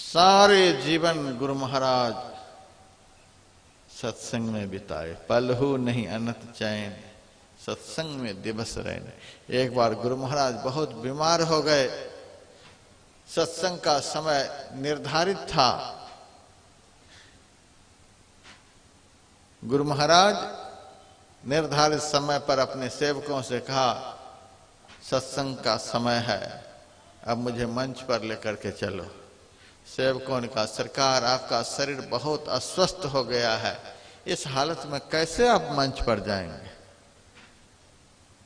सारे जीवन गुरु महाराज सत्संग में बिताए, पलहू नहीं अनत चैन, सत्संग में दिवस रहने। एक बार गुरु महाराज बहुत बीमार हो गए, सत्संग का समय निर्धारित था। गुरु महाराज निर्धारित समय पर अपने सेवकों से कहा, सत्संग का समय है, अब मुझे मंच पर लेकर के चलो। सेवकों ने कहा, सरकार आपका शरीर बहुत अस्वस्थ हो गया है, इस हालत में कैसे आप मंच पर जाएंगे।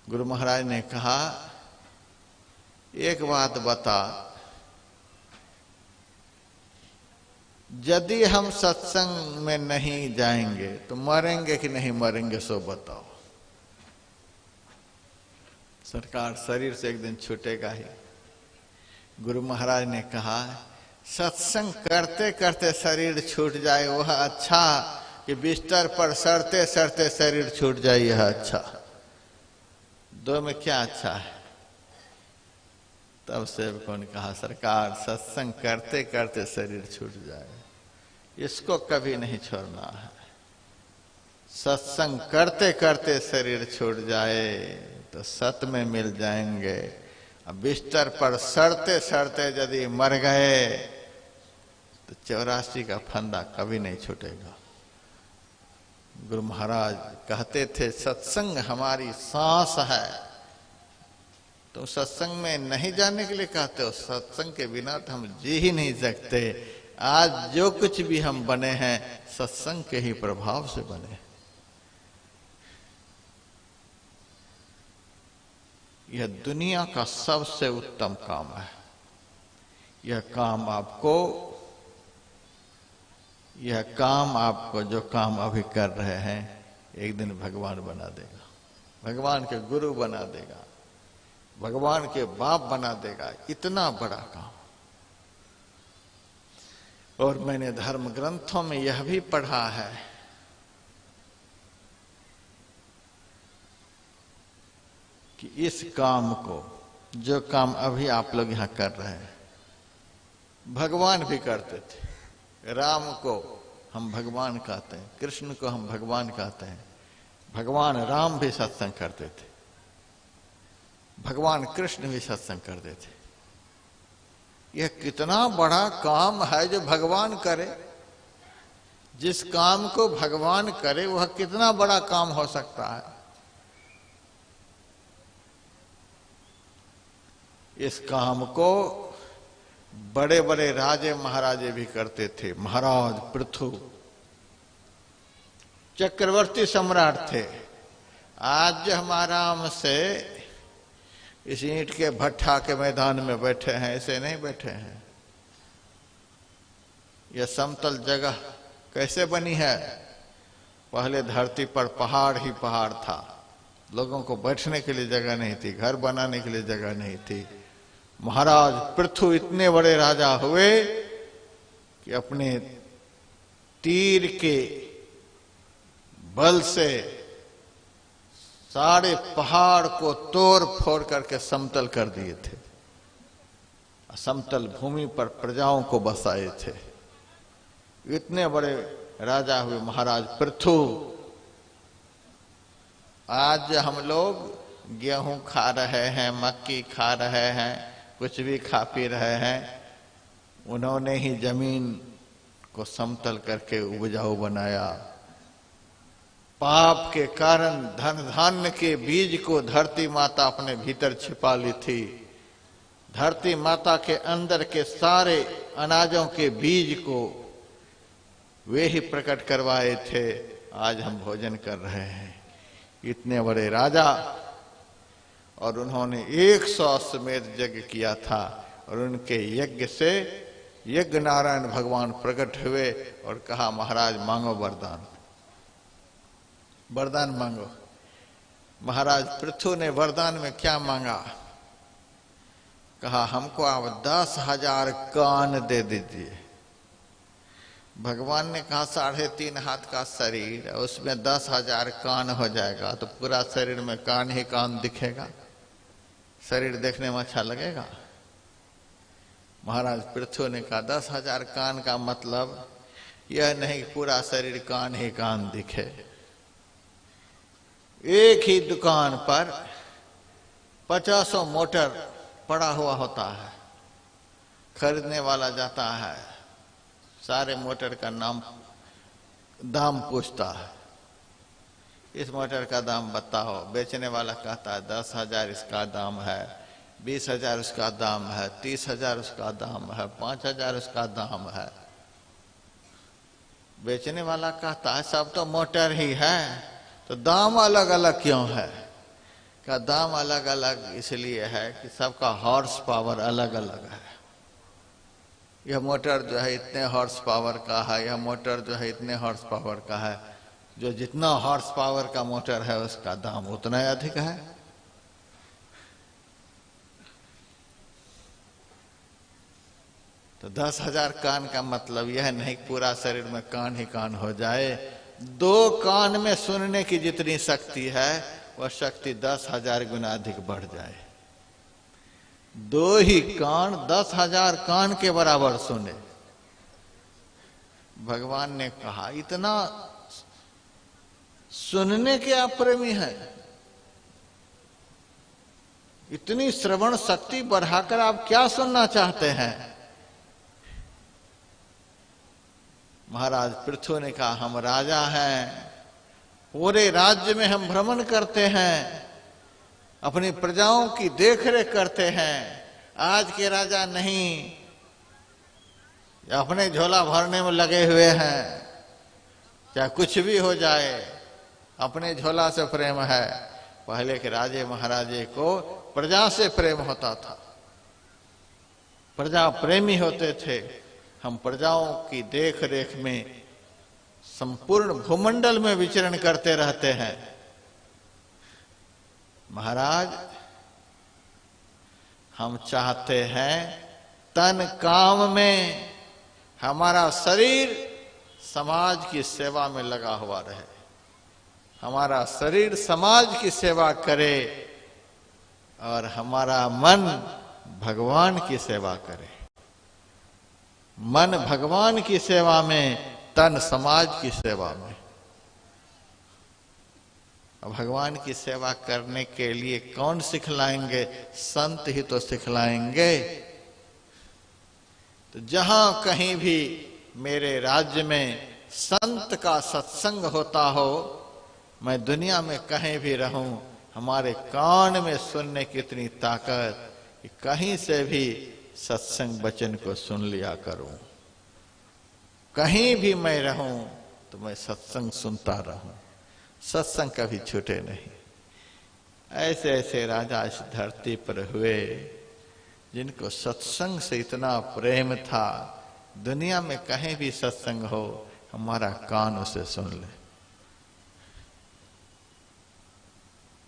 गुरु महाराज ने कहा, एक बात बता, यदि हम सत्संग में नहीं जाएंगे तो मरेंगे कि नहीं मरेंगे, सो बताओ। सरकार शरीर से एक दिन छूटेगा ही। गुरु महाराज ने कहा, सत्संग करते करते शरीर छूट जाए वह अच्छा, कि बिस्तर पर सड़ते सड़ते शरीर छूट जाए यह अच्छा। दो में क्या अच्छा है। तब सेवकों ने कहा, सरकार सत्संग करते करते शरीर छूट जाए, इसको कभी नहीं छोड़ना है। सत्संग करते करते शरीर छूट जाए तो सत में मिल जाएंगे, अब बिस्तर पर सड़ते सड़ते यदि मर गए तो 84 का फंदा कभी नहीं छूटेगा। गुरु महाराज कहते थे, सत्संग हमारी सांस है। तो सत्संग में नहीं जाने के लिए कहते हो, सत्संग के बिना तो हम जी ही नहीं सकते। आज जो कुछ भी हम बने हैं सत्संग के ही प्रभाव से बने। यह दुनिया का सबसे उत्तम काम है। यह काम आपको जो काम अभी कर रहे हैं, एक दिन भगवान बना देगा, भगवान के गुरु बना देगा, भगवान के बाप बना देगा। इतना बड़ा काम। और मैंने धर्म ग्रंथों में यह भी पढ़ा है कि इस काम को, जो काम अभी आप लोग यहां कर रहे हैं, भगवान भी करते थे। राम को हम भगवान कहते हैं, कृष्ण को हम भगवान कहते हैं। भगवान राम भी सत्संग करते थे, भगवान कृष्ण भी सत्संग करते थे। यह कितना बड़ा काम है जो भगवान करे। जिस काम को भगवान करे वह कितना बड़ा काम हो सकता है। इस काम को बड़े बड़े राजे महाराजे भी करते थे। महाराज पृथु चक्रवर्ती सम्राट थे। आज हम आराम से इस ईंट के भट्ठा के मैदान में बैठे हैं, ऐसे नहीं बैठे हैं। यह समतल जगह कैसे बनी है। पहले धरती पर पहाड़ ही पहाड़ था, लोगों को बैठने के लिए जगह नहीं थी, घर बनाने के लिए जगह नहीं थी। महाराज पृथु इतने बड़े राजा हुए कि अपने तीर के बल से सारे पहाड़ को तोड़ फोड़ करके समतल कर दिए थे। समतल भूमि पर प्रजाओं को बसाए थे। इतने बड़े राजा हुए महाराज पृथु। आज हम लोग गेहूं खा रहे हैं, मक्की खा रहे हैं, कुछ भी खा पी रहे हैं। उन्होंने ही जमीन को समतल करके उपजाऊ बनाया। पाप के कारण धन धान्य के बीज को धरती माता अपने भीतर छिपा ली थी। धरती माता के अंदर के सारे अनाजों के बीज को वे ही प्रकट करवाए थे। आज हम भोजन कर रहे हैं। इतने बड़े राजा, और उन्होंने 100 अश्वमेध यज्ञ किया था। और उनके यज्ञ से यज्ञ नारायण भगवान प्रकट हुए और कहा, महाराज मांगो वरदान, वरदान मांगो। महाराज पृथु ने वरदान में क्या मांगा? कहा, हमको आप 10,000 कान दे दीजिए। भगवान ने कहा, 3.5 हाथ का शरीर, उसमें 10,000 कान हो जाएगा तो पूरा शरीर में कान ही कान दिखेगा, शरीर देखने में अच्छा लगेगा। महाराज पृथु ने कहा 10,000 कान का मतलब यह नहीं कि पूरा शरीर कान ही कान दिखे। एक ही दुकान पर 50 मोटर पड़ा हुआ होता है, खरीदने वाला जाता है, सारे मोटर का दाम पूछता है, इस मोटर का दाम बताओ। बेचने वाला कहता है 10,000 इसका दाम है, 20,000 उसका दाम है, 30,000 उसका दाम है, 5,000 उसका दाम है। बेचने वाला कहता है सब तो मोटर ही है, तो दाम अलग अलग क्यों है? का दाम अलग अलग इसलिए है कि सबका हॉर्स पावर अलग अलग है। यह मोटर जो है इतने हॉर्स पावर का है, यह मोटर जो है इतने हॉर्स पावर का है। जो जितना हॉर्स पावर का मोटर है उसका दाम उतना ही अधिक है। तो 10,000 कान का मतलब यह नहीं कि पूरा शरीर में कान ही कान हो जाए। 2 कान में सुनने की जितनी शक्ति है वह शक्ति 10,000 गुना अधिक बढ़ जाए। 2 ही कान 10,000 कान के बराबर सुने। भगवान ने कहा इतना सुनने के आप प्रेमी हैं, इतनी श्रवण शक्ति बढ़ाकर आप क्या सुनना चाहते हैं? महाराज पृथु ने कहा हम राजा हैं, पूरे राज्य में हम भ्रमण करते हैं, अपनी प्रजाओं की देखरेख करते हैं। आज के राजा नहीं, अपने झोला भरने में लगे हुए हैं, चाहे कुछ भी हो जाए अपने झोला से प्रेम है। पहले के राजे महाराजे को प्रजा से प्रेम होता था, प्रजा प्रेमी होते थे। हम प्रजाओं की देख रेख में संपूर्ण भूमंडल में विचरण करते रहते हैं। महाराज हम चाहते हैं तन काम में हमारा शरीर समाज की सेवा में लगा हुआ रहे, हमारा शरीर समाज की सेवा करे और हमारा मन भगवान की सेवा करे। मन भगवान की सेवा में, तन समाज की सेवा में। भगवान की सेवा करने के लिए कौन सिखलाएंगे? संत ही तो सिखलाएंगे। तो जहां कहीं भी मेरे राज्य में संत का सत्संग होता हो, मैं दुनिया में कहीं भी रहूं, हमारे कान में सुनने की इतनी ताकत कि कहीं से भी सत्संग वचन को सुन लिया करूं। कहीं भी मैं रहूं तो मैं सत्संग सुनता रहूं, सत्संग कभी छूटे नहीं। ऐसे ऐसे राजा इस धरती पर हुए जिनको सत्संग से इतना प्रेम था, दुनिया में कहीं भी सत्संग हो हमारा कान उसे सुन ले।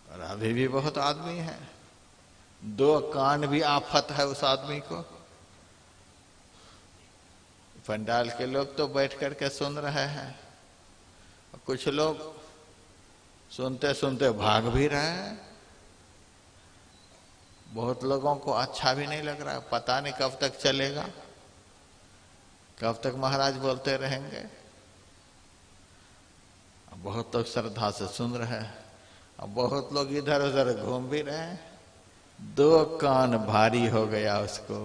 और अभी भी बहुत आदमी है, 2 कान भी आफत है उस आदमी को। पंडाल के लोग तो बैठ करके सुन रहे हैं, कुछ लोग सुनते सुनते भाग भी रहे हैं। बहुत लोगों को अच्छा भी नहीं लग रहा, पता नहीं कब तक चलेगा, कब तक महाराज बोलते रहेंगे। बहुत लोग श्रद्धा से सुन रहे हैं, अब बहुत लोग इधर उधर घूम भी रहे हैं। 2 कान भारी हो गया उसको,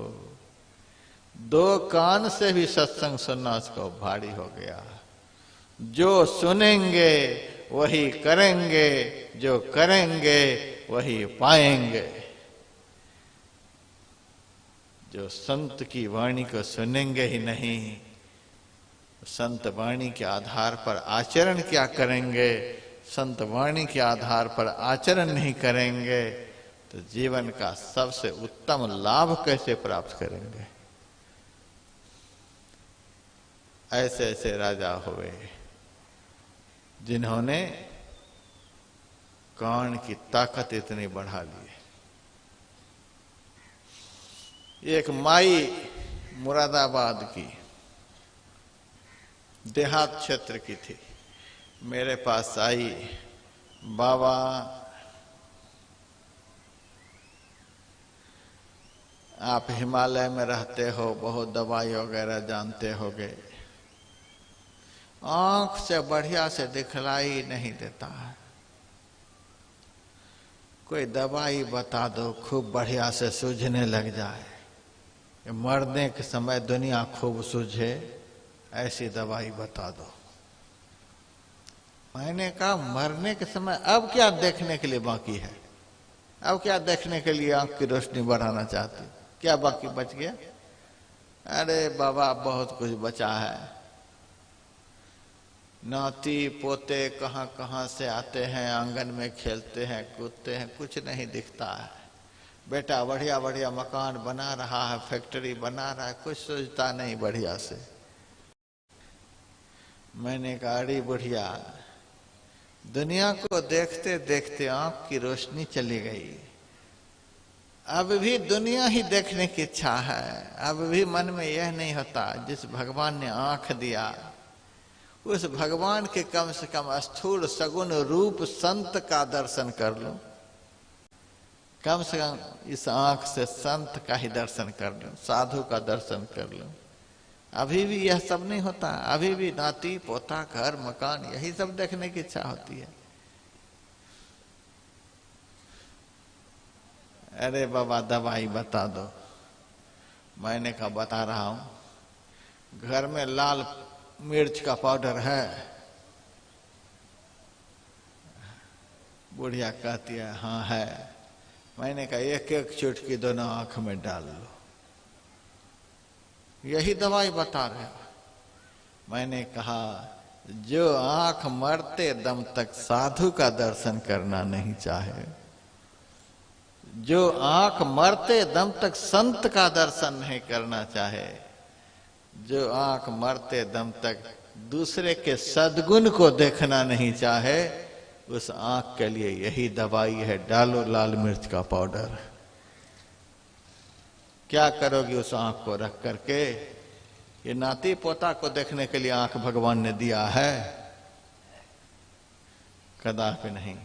2 कान से भी सत्संग सुनना उसको भारी हो गया। जो सुनेंगे वही करेंगे, जो करेंगे वही पाएंगे। जो संत की वाणी को सुनेंगे ही नहीं, संत वाणी के आधार पर आचरण क्या करेंगे, संत वाणी के आधार पर आचरण नहीं करेंगे तो जीवन का सबसे उत्तम लाभ कैसे प्राप्त करेंगे? ऐसे ऐसे राजा हुए जिन्होंने कान की ताकत इतनी बढ़ा ली। एक माई मुरादाबाद की देहात क्षेत्र की थी, मेरे पास आई, बाबा आप हिमालय में रहते हो, बहुत दवाई वगैरह जानते होगे, आंख से बढ़िया से दिखलाई नहीं देता है। कोई दवाई बता दो खूब बढ़िया से सूझने लग जाए, मरने के समय दुनिया खूब सूझे, ऐसी दवाई बता दो। मैंने कहा मरने के समय अब क्या देखने के लिए बाकी है? अब क्या देखने के लिए आंख की रोशनी बढ़ाना चाहते? क्या बाकी बच गया? अरे बाबा बहुत कुछ बचा है, नाती पोते कहाँ कहाँ से आते हैं, आंगन में खेलते हैं कूदते हैं, कुछ नहीं दिखता है। बेटा बढ़िया बढ़िया मकान बना रहा है, फैक्ट्री बना रहा है, कुछ सोचता नहीं बढ़िया से। मैंने कहा अरे बुढ़िया, दुनिया को देखते देखते आंख की रोशनी चली गई, अब भी दुनिया ही देखने की इच्छा है। अब भी मन में यह नहीं होता जिस भगवान ने आंख दिया उस भगवान के कम से कम स्थूल सगुण रूप संत का दर्शन कर लो, कम से कम इस आंख से संत का ही दर्शन कर लो, साधु का दर्शन कर लो। अभी भी यह सब नहीं होता, अभी भी नाती पोता घर मकान यही सब देखने की इच्छा होती है। अरे बाबा दवाई बता दो। मैंने कहा बता रहा हूं, घर में लाल मिर्च का पाउडर है? बुढ़िया कहती है हाँ है। मैंने कहा एक एक चुटकी दोनों आंख में डाल लो, यही दवाई बता रहे हो। मैंने कहा जो आंख मरते दम तक साधु का दर्शन करना नहीं चाहे, जो आंख मरते दम तक संत का दर्शन नहीं करना चाहे, जो आंख मरते दम तक दूसरे के सद्गुण को देखना नहीं चाहे, उस आंख के लिए यही दवाई है, डालो लाल मिर्च का पाउडर। क्या करोगी उस आंख को रख करके? ये नाती पोता को देखने के लिए आंख भगवान ने दिया है? कदापि नहीं।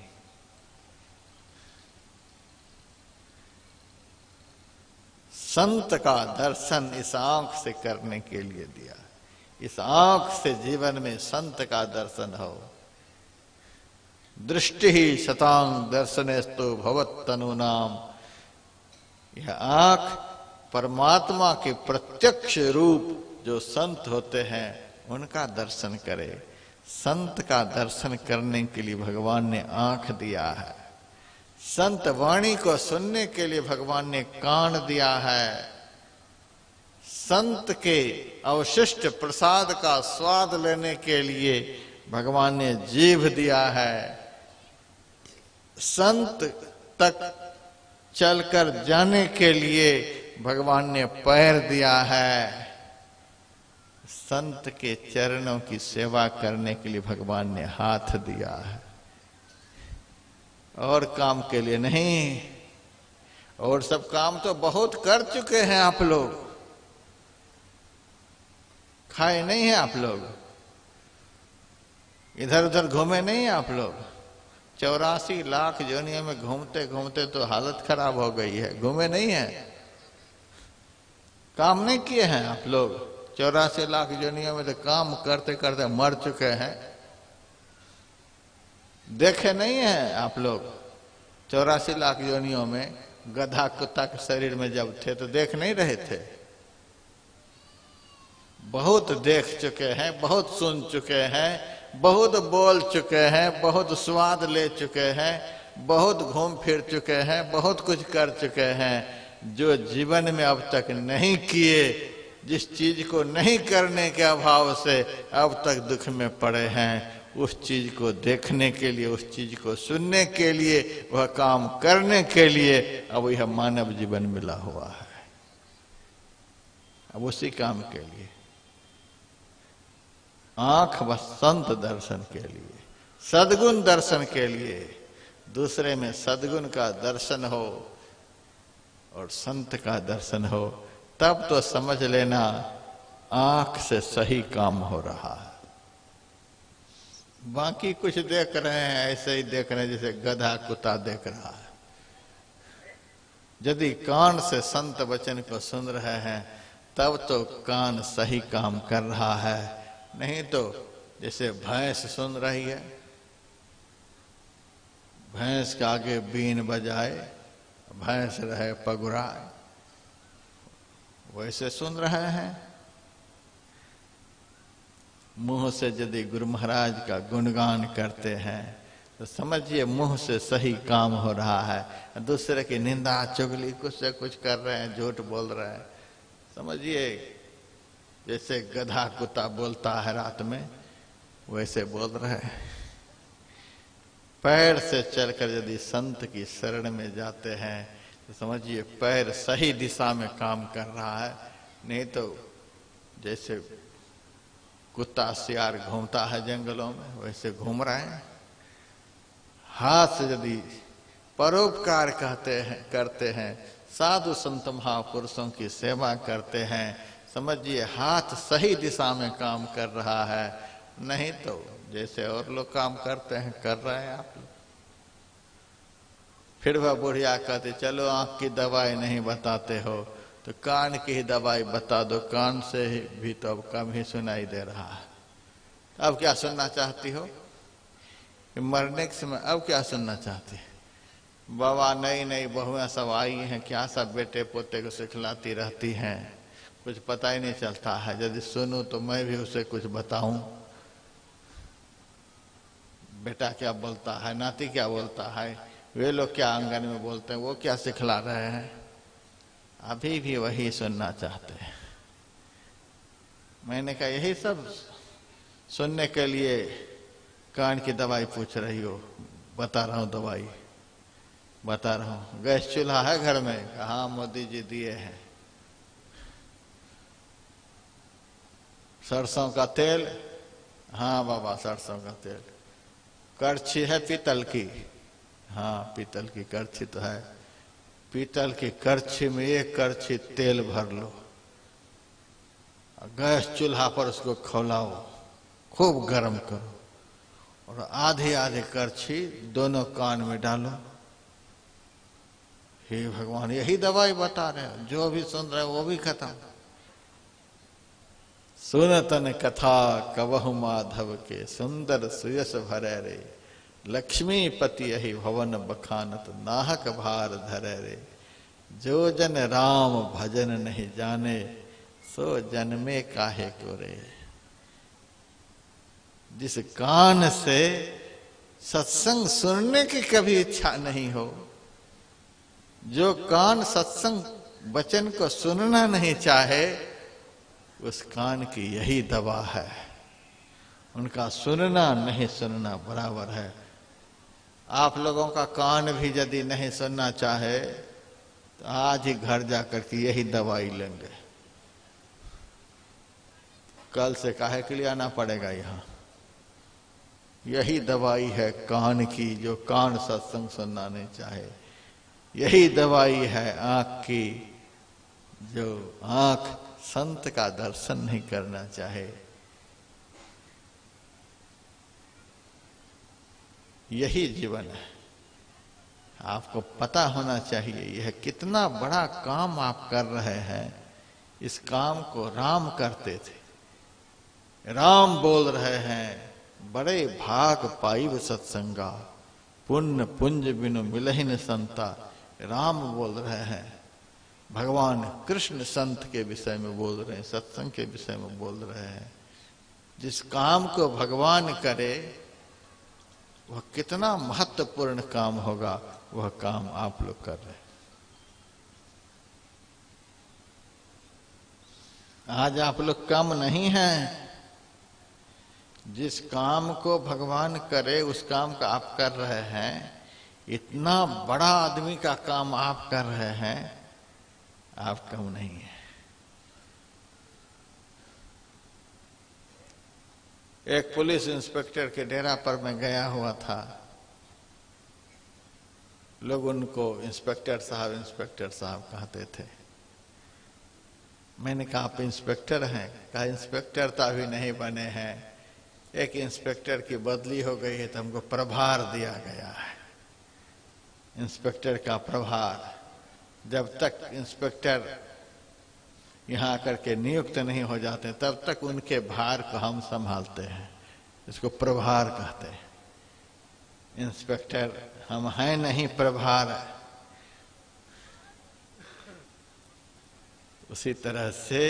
संत का दर्शन इस आंख से करने के लिए दिया। इस आंख से जीवन में संत का दर्शन हो। दृष्टि ही शतांग दर्शनेस्तु भवत तनुनाम। यह आंख परमात्मा के प्रत्यक्ष रूप जो संत होते हैं उनका दर्शन करे। संत का दर्शन करने के लिए भगवान ने आंख दिया है। संत वाणी को सुनने के लिए भगवान ने कान दिया है। संत के अवशिष्ट प्रसाद का स्वाद लेने के लिए भगवान ने जीभ दिया है। संत तक चलकर जाने के लिए भगवान ने पैर दिया है। संत के चरणों की सेवा करने के लिए भगवान ने हाथ दिया है, और काम के लिए नहीं। और सब काम तो बहुत कर चुके हैं आप लोग, खाए नहीं हैं आप लोग, इधर उधर घूमे नहीं हैं आप लोग। 84 लाख जोनियों में घूमते घूमते तो हालत खराब हो गई है, घूमे नहीं हैं, काम नहीं किए हैं आप लोग। 84 लाख जोनियों में तो काम करते करते मर चुके हैं, देखे नहीं हैं आप लोग। 84 लाख योनियों में गधा कुत्ता के शरीर में जब थे तो देख नहीं रहे थे? बहुत देख चुके हैं, बहुत सुन चुके हैं, बहुत बोल चुके हैं, बहुत स्वाद ले चुके हैं, बहुत घूम फिर चुके हैं, बहुत कुछ कर चुके हैं। जो जीवन में अब तक नहीं किए, जिस चीज को नहीं करने के अभाव से अब तक दुख में पड़े हैं, उस चीज को देखने के लिए, उस चीज को सुनने के लिए, वह काम करने के लिए अब यह मानव जीवन मिला हुआ है। अब उसी काम के लिए आंख बस संत दर्शन के लिए, सद्गुण दर्शन के लिए। दूसरे में सद्गुण का दर्शन हो और संत का दर्शन हो, तब तो समझ लेना आंख से सही काम हो रहा है। बाकी कुछ देख रहे हैं ऐसे ही देख रहे हैं जैसे गधा कुत्ता देख रहा है। यदि कान से संत वचन को सुन रहे हैं तब तो कान सही काम कर रहा है, नहीं तो जैसे भैंस सुन रही है, भैंस के आगे बीन बजाए भैंस रहे पगुराए, वैसे सुन रहे हैं। मुंह से यदि गुरु महाराज का गुणगान करते हैं तो समझिए मुंह से सही काम हो रहा है। दूसरे की निंदा चुगली कुछ से कुछ कर रहे हैं, झूठ बोल रहे हैं, समझिए जैसे गधा कुत्ता बोलता है रात में, वैसे बोल रहे हैं। पैर से चलकर यदि संत की शरण में जाते हैं तो समझिए पैर सही दिशा में काम कर रहा है, नहीं तो जैसे कुत्ता सियार घूमता है जंगलों में वैसे घूम रहे हैं। हाथ से यदि परोपकार करते हैं, साधु संत महापुरुषों की सेवा करते हैं, समझिए हाथ सही दिशा में काम कर रहा है, नहीं तो जैसे और लोग काम करते हैं कर रहे हैं आप लोग। फिर वह बुढ़िया कहते चलो आंख की दवाई नहीं बताते हो तो कान की ही दवाई बता दो, कान से भी तो अब कम ही सुनाई दे रहा है। अब क्या सुनना चाहती हो? मरने के समय अब क्या सुनना चाहती है? बाबा नई नई बहुएं सब आई हैं, क्या सब बेटे पोते को सिखलाती रहती हैं, कुछ पता ही नहीं चलता है। यदि सुनूं तो मैं भी उसे कुछ बताऊं, बेटा क्या बोलता है, नाती क्या बोलता है, वे लोग क्या आंगन में बोलते हैं, वो क्या सिखला रहे हैं, अभी भी वही सुनना चाहते हैं। मैंने कहा यही सब सुनने के लिए कान की दवाई पूछ रही हो? बता रहा हूं दवाई बता रहा हूं। गैस चूल्हा है घर में? हाँ मोदी जी दिए हैं। सरसों का तेल? हाँ बाबा सरसों का तेल। करछी है पीतल की? हाँ पीतल की करछी तो है। पीतल की करछी में एक करछी तेल भर लो, गैस चूल्हा पर उसको खौलाओ, खूब गर्म करो और आधे आधे करछी दोनों कान में डालो। हे भगवान, यही दवाई बता रहे हो? जो भी सुन रहे हो वो भी खत्म। सुनतन कथा कवहु माधव के, सुंदर सुयस भरे रे, लक्ष्मीपति यही भवन बखानत, नाहक भार धरे रे, जो जन राम भजन नहीं जाने, सो जन्मे काहे को रे। जिस कान से सत्संग सुनने की कभी इच्छा नहीं हो, जो कान सत्संग वचन को सुनना नहीं चाहे, उस कान की यही दवा है। उनका सुनना नहीं सुनना बराबर है। आप लोगों का कान भी यदि नहीं सुनना चाहे तो आज ही घर जाकर के यही दवाई लेंगे। कल से काहे के लिए आना पड़ेगा यहाँ? यही दवाई है कान की, जो कान सत्संग सुनना नहीं चाहे। यही दवाई है आंख की, जो आंख संत का दर्शन नहीं करना चाहे। यही जीवन है। आपको पता होना चाहिए यह कितना बड़ा काम आप कर रहे हैं। इस काम को राम करते थे, राम बोल रहे हैं, बड़े भाग पाइब सत्संगा, पुण्य पुंज बिनु मिलहिन संता। राम बोल रहे हैं, भगवान कृष्ण संत के विषय में बोल रहे हैं, सत्संग के विषय में बोल रहे हैं। जिस काम को भगवान करे वह कितना महत्वपूर्ण काम होगा, वह काम आप लोग कर रहे हैं। आज आप लोग कम नहीं हैं। जिस काम को भगवान करे उस काम का आप कर रहे हैं। इतना बड़ा आदमी का काम आप कर रहे हैं, आप कम नहीं है। एक पुलिस इंस्पेक्टर के डेरा पर मैं गया हुआ था। लोग उनको इंस्पेक्टर साहब कहते थे। मैंने कहा आप इंस्पेक्टर हैं? कहा इंस्पेक्टर तो अभी नहीं बने हैं, एक इंस्पेक्टर की बदली हो गई है तो हमको प्रभार दिया गया है, इंस्पेक्टर का प्रभार। जब तक इंस्पेक्टर यहाँ आकर के नियुक्त नहीं हो जाते तब तक उनके भार को हम संभालते हैं। इसको प्रभार कहते हैं। इंस्पेक्टर हम हैं नहीं, प्रभार है। उसी तरह से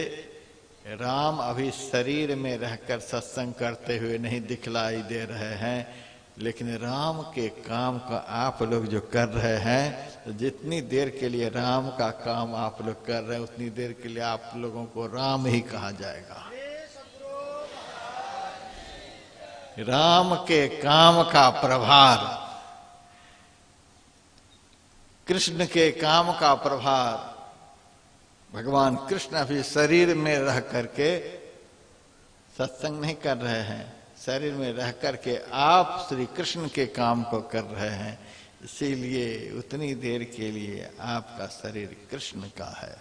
राम अभी शरीर में रहकर सत्संग करते हुए नहीं दिखलाई दे रहे हैं, लेकिन राम के काम का आप लोग जो कर रहे हैं, तो जितनी देर के लिए राम का काम आप लोग कर रहे हैं उतनी देर के लिए आप लोगों को राम ही कहा जाएगा। राम के काम का प्रभार, कृष्ण के काम का प्रभार, भगवान कृष्ण अभी शरीर में रह करके सत्संग नहीं कर रहे हैं, शरीर में रह करके आप श्री कृष्ण के काम को कर रहे हैं, इसीलिए उतनी देर के लिए आपका शरीर कृष्ण का है।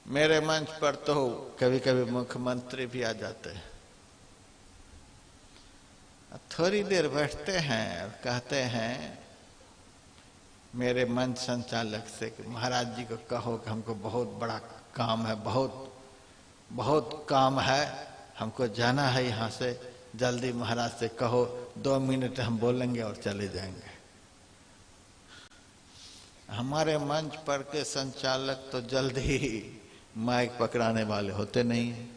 मेरे मंच पर तो कभी कभी मुख्यमंत्री भी आ जाते हैं, थोड़ी देर बैठते हैं और कहते हैं मेरे मंच संचालक से कि महाराज जी को कहो कि हमको बहुत बड़ा काम है, बहुत काम है, हमको जाना है यहाँ से, जल्दी महाराज से कहो, 2 मिनट हम बोलेंगे और चले जाएंगे। हमारे मंच पर के संचालक तो जल्दी ही माइक पकड़ाने वाले होते नहीं हैं।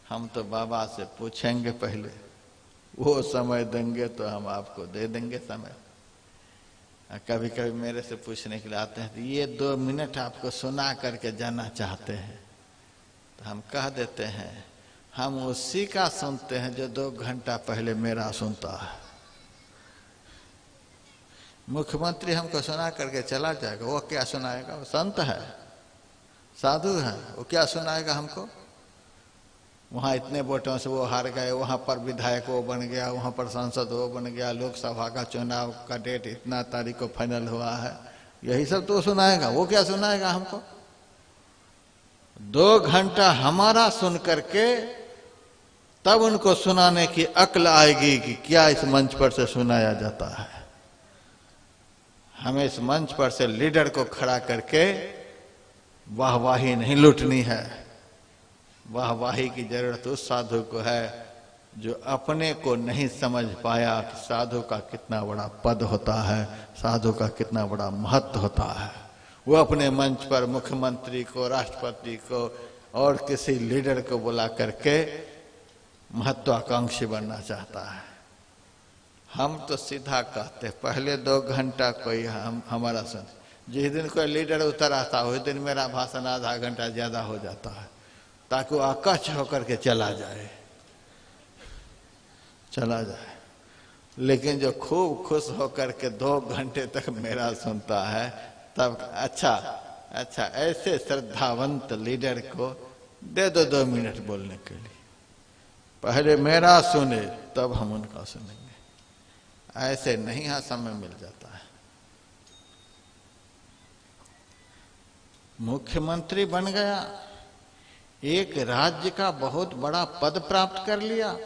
हम तो बाबा से पूछेंगे पहले, वो समय देंगे तो हम आपको दे देंगे समय। कभी कभी मेरे से पूछने के लिए आते हैं तो ये 2 मिनट आपको सुना करके जाना चाहते हैं, तो हम कह देते हैं हम उसी का सुनते हैं जो 2 घंटा पहले मेरा सुनता है। मुख्यमंत्री हमको सुना करके चला जाएगा, वो क्या सुनाएगा? वो संत है, साधु है, वो क्या सुनाएगा हमको? वहाँ इतने वोटों से वो हार गए, वहाँ पर विधायक वो बन गया, वहाँ पर सांसद वो बन गया, लोकसभा का चुनाव का डेट इतना तारीख को फाइनल हुआ है, यही सब तो सुनाएगा। वो क्या सुनाएगा हमको? 2 घंटा हमारा सुन करके तब उनको सुनाने की अक्ल आएगी कि क्या इस मंच पर से सुनाया जाता है। हमें इस मंच पर से लीडर को खड़ा करके वाहवाही नहीं लूटनी है। वाहवाही की जरूरत उस साधु को है जो अपने को नहीं समझ पाया कि साधु का कितना बड़ा पद होता है, साधु का कितना बड़ा महत्व होता है। वो अपने मंच पर मुख्यमंत्री को, राष्ट्रपति को और किसी लीडर को बुला करके महत्वाकांक्षी बनना चाहता है। हम तो सीधा कहते पहले 2 घंटा कोई हमारा सुन, जिस दिन कोई लीडर उतर आता उस दिन मेरा भाषण आधा घंटा ज्यादा हो जाता है, ताकि वो आकर्ष होकर के चला जाए। लेकिन जो खूब खुश होकर के 2 घंटे तक मेरा सुनता है, तब अच्छा ऐसे श्रद्धावंत लीडर को दे दो 2 मिनट बोलने के लिए, पहले मेरा सुने तब हम उनका सुनेंगे। ऐसे नहीं यहाँ समय मिल जाता है। मुख्यमंत्री बन गया, एक राज्य का बहुत बड़ा पद प्राप्त कर लिया,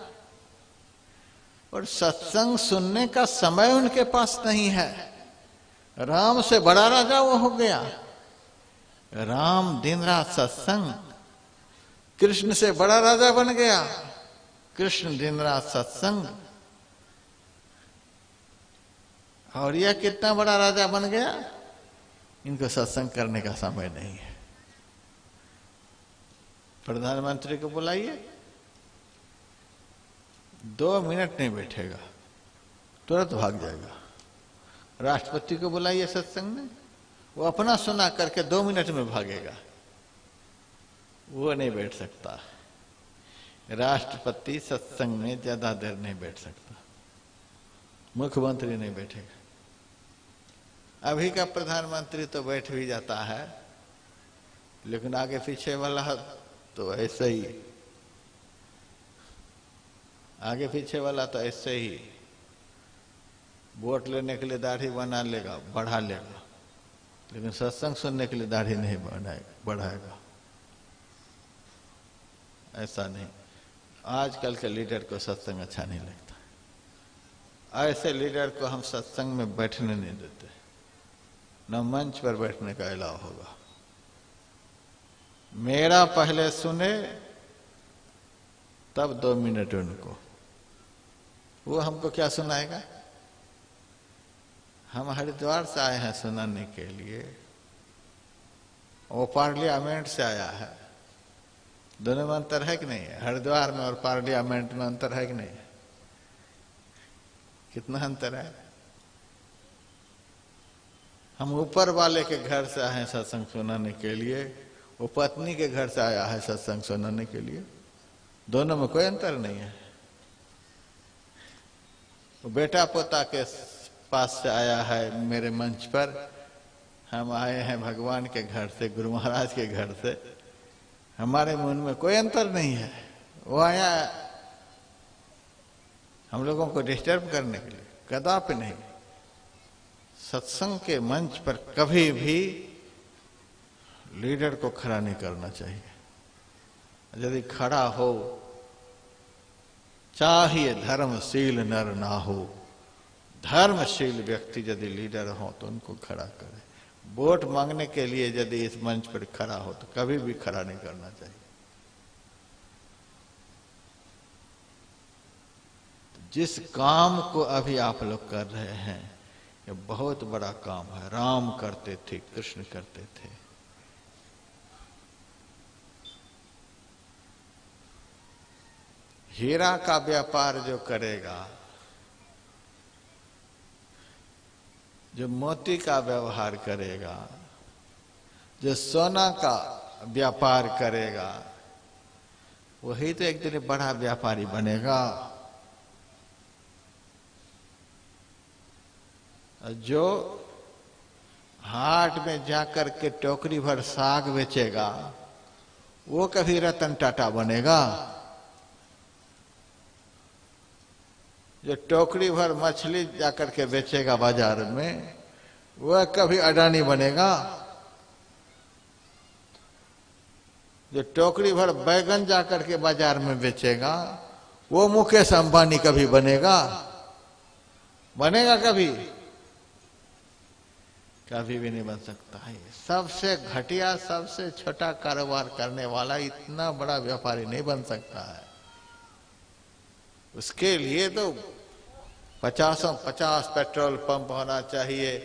और सत्संग सुनने का समय उनके पास नहीं है। राम से बड़ा राजा वो हो गया। राम दिन रात सत्संग, कृष्ण से बड़ा राजा बन गया, कृष्ण दिन रात सत्संग, और यह कितना बड़ा राजा बन गया, इनको सत्संग करने का समय नहीं है। प्रधानमंत्री को बुलाइए, 2 मिनट नहीं बैठेगा, तुरंत भाग जाएगा। राष्ट्रपति को बुलाइए सत्संग में, वो अपना सुना करके 2 मिनट में भागेगा, वो नहीं बैठ सकता। राष्ट्रपति सत्संग में ज्यादा देर नहीं बैठ सकता, मुख्यमंत्री नहीं बैठेगा। अभी का प्रधानमंत्री तो बैठ भी जाता है, लेकिन आगे पीछे वाला तो ऐसे ही, आगे पीछे वाला तो ऐसे ही वोट लेने के लिए दाढ़ी बना लेगा, बढ़ा लेगा, लेकिन सत्संग सुनने के लिए दाढ़ी नहीं बढ़ाएगा। ऐसा नहीं। आजकल के लीडर को सत्संग अच्छा नहीं लगता। ऐसे लीडर को हम सत्संग में बैठने नहीं देते, न मंच पर बैठने का अलाव होगा। मेरा पहले सुने तब 2 मिनट उनको, वो हमको क्या सुनाएगा? हम हरिद्वार से आए हैं सुनाने के लिए, वो पार्लियामेंट से आया है। दोनों में अंतर है कि नहीं है? हरिद्वार में और पार्लियामेंट में अंतर है कि नहीं? कितना अंतर है? हम ऊपर वाले के घर से आए हैं सत्संग सुनाने के लिए, वो पत्नी के घर से आया है सत्संग सुनाने के लिए। दोनों में कोई अंतर नहीं है। वो बेटा पोता के पास से आया है मेरे मंच पर, हम आए हैं भगवान के घर से, गुरु महाराज के घर से। हमारे मन में कोई अंतर नहीं है। वो आया हम लोगों को डिस्टर्ब करने के लिए, कदापि नहीं। सत्संग के मंच पर कभी भी लीडर को खड़ा नहीं करना चाहिए। यदि खड़ा हो, चाहिए धर्मशील नर ना हो, धर्मशील व्यक्ति यदि लीडर हो तो उनको खड़ा करे। वोट मांगने के लिए यदि इस मंच पर खड़ा हो तो कभी भी खड़ा नहीं करना चाहिए। जिस काम को अभी आप लोग कर रहे हैं, ये बहुत बड़ा काम है। राम करते थे, कृष्ण करते थे। हीरा का व्यापार जो करेगा, जो मोती का व्यवहार करेगा, जो सोना का व्यापार करेगा, वही तो एक दिन बड़ा व्यापारी बनेगा। जो हाट में जाकर के टोकरी भर साग बेचेगा, वो कभी रतन टाटा बनेगा। जो टोकरी भर मछली जाकर के बेचेगा बाजार में, वह कभी अडानी बनेगा। जो टोकरी भर बैगन जाकर के बाजार में बेचेगा, वो मुकेश अंबानी कभी बनेगा? बनेगा कभी? कभी भी नहीं बन सकता है। सबसे घटिया, सबसे छोटा कारोबार करने वाला इतना बड़ा व्यापारी नहीं बन सकता है। उसके लिए तो 50 पेट्रोल पंप होना चाहिए,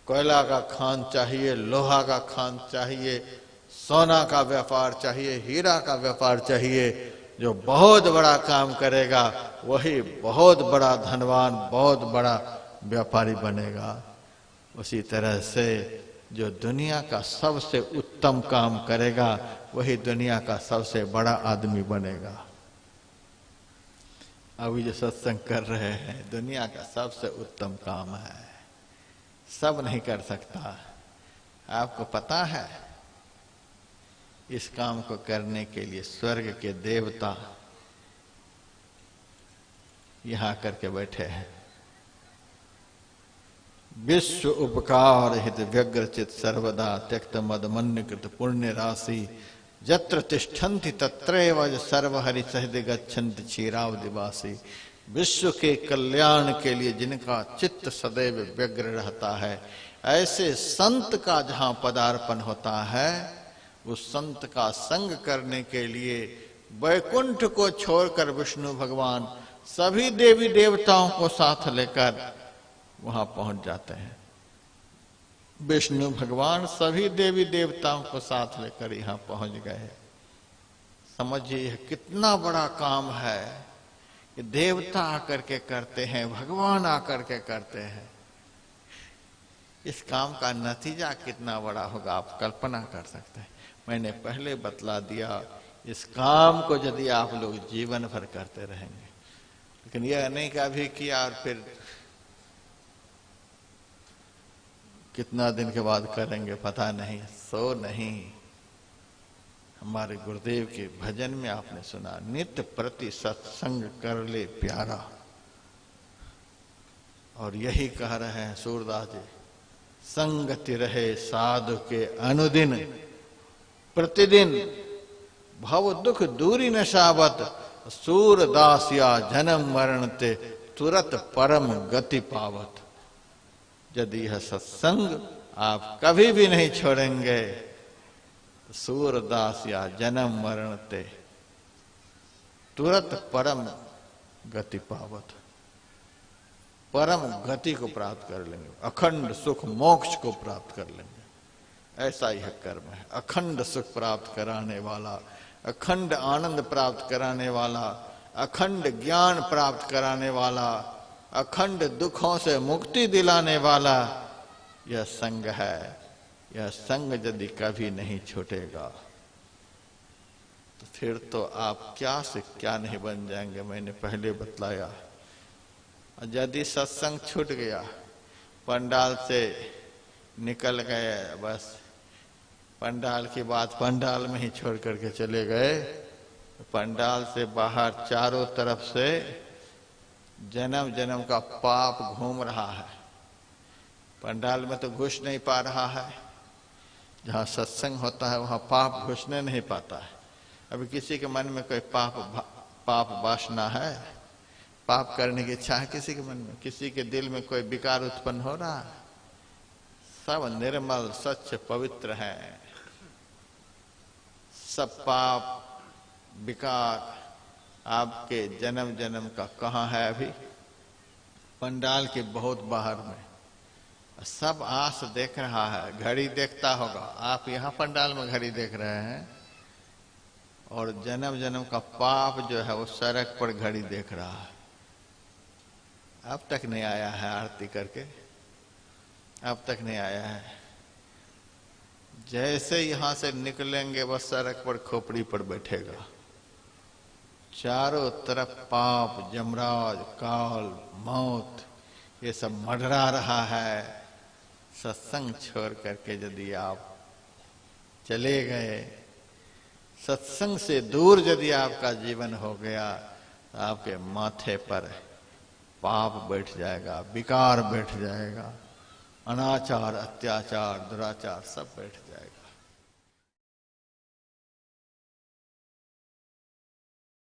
कोयला का खान चाहिए, लोहा का खान चाहिए, सोना का व्यापार चाहिए, हीरा का व्यापार चाहिए। जो बहुत बड़ा काम करेगा वही बहुत बड़ा धनवान, बहुत बड़ा व्यापारी बनेगा। उसी तरह से जो दुनिया का सबसे उत्तम काम करेगा वही दुनिया का सबसे बड़ा आदमी बनेगा। अभी जो सत्संग कर रहे हैं, दुनिया का सबसे उत्तम काम है। सब नहीं कर सकता। आपको पता है, इस काम को करने के लिए स्वर्ग के देवता यहां करके बैठे हैं। विश्व उपकार हित व्यग्रचित सर्वदा त्यक्त मदमन्य कृत पुण्य राशि यत्र तिष्ठन्ति तत्रैव सर्वहरि सहित गच्छन्ति क्षीरावदिवासी। विश्व के कल्याण के लिए जिनका चित्त सदैव व्यग्र रहता है, ऐसे संत का जहां पदार्पण होता है, उस संत का संग करने के लिए वैकुंठ को छोड़कर विष्णु भगवान सभी देवी देवताओं को साथ लेकर वहां पहुंच जाते हैं। विष्णु भगवान सभी देवी देवताओं को साथ लेकर यहां पहुंच गए। समझिए कितना बड़ा काम है कि देवता आकर के करते हैं, भगवान आकर के करते हैं। इस काम का नतीजा कितना बड़ा होगा आप कल्पना कर सकते हैं। मैंने पहले बतला दिया, इस काम को यदि आप लोग जीवन भर करते रहेंगे, लेकिन यह नहीं कि अभी किया और फिर कितना दिन के बाद करेंगे पता नहीं, सो नहीं। हमारे गुरुदेव के भजन में आपने सुना, नित्य प्रति सत्संग कर ले प्यारा। और यही कह रहे हैं सूरदास जी, संगति रहे साधु के अनुदिन प्रतिदिन, भव दुख दूरी नशावत, सूरदास या जन्म मरण ते तुरत परम गति पावत। यदि यह सत्संग आप कभी भी नहीं छोड़ेंगे, सूरदास या जन्म मरण ते तुरत परम गति पावत, परम गति को प्राप्त कर लेंगे, अखंड सुख मोक्ष को प्राप्त कर लेंगे। ऐसा यह कर्म है, अखंड सुख प्राप्त कराने वाला, अखंड आनंद प्राप्त कराने वाला, अखंड ज्ञान प्राप्त कराने वाला, अखंड दुखों से मुक्ति दिलाने वाला यह संग है। यह संग यदि कभी नहीं छूटेगा तो फिर तो आप क्या से क्या नहीं बन जाएंगे। मैंने पहले बतलाया, यदि सत्संग छूट गया, पंडाल से निकल गए, बस पंडाल की बात पंडाल में ही छोड़ करके चले गए, पंडाल से बाहर चारों तरफ से जन्म जन्म का पाप घूम रहा है। पंडाल में तो घुस नहीं पा रहा है, जहाँ सत्संग होता है वहाँ पाप घुसने नहीं पाता है। अभी किसी के मन में कोई पाप वासना है, पाप करने की इच्छा है किसी के मन में? किसी के दिल में कोई विकार उत्पन्न हो रहा है? सब निर्मल सच्च पवित्र है। सब पाप विकार आपके जन्म जन्म का कहाँ है? अभी पंडाल के बहुत बाहर में सब आस देख रहा है, घड़ी देखता होगा। आप यहाँ पंडाल में घड़ी देख रहे हैं और जन्म जन्म का पाप जो है वो सड़क पर घड़ी देख रहा है। अब तक नहीं आया है आरती करके, अब तक नहीं आया है। जैसे यहां से निकलेंगे बस सड़क पर खोपड़ी पर बैठेगा। चारों तरफ पाप, जमराज, काल, मौत ये सब मंडरा रहा है। सत्संग छोड़ करके यदि आप चले गए, सत्संग से दूर यदि आपका जीवन हो गया तो आपके माथे पर पाप बैठ जाएगा, विकार बैठ जाएगा, अनाचार, अत्याचार, दुराचार सब बैठ जाएगा।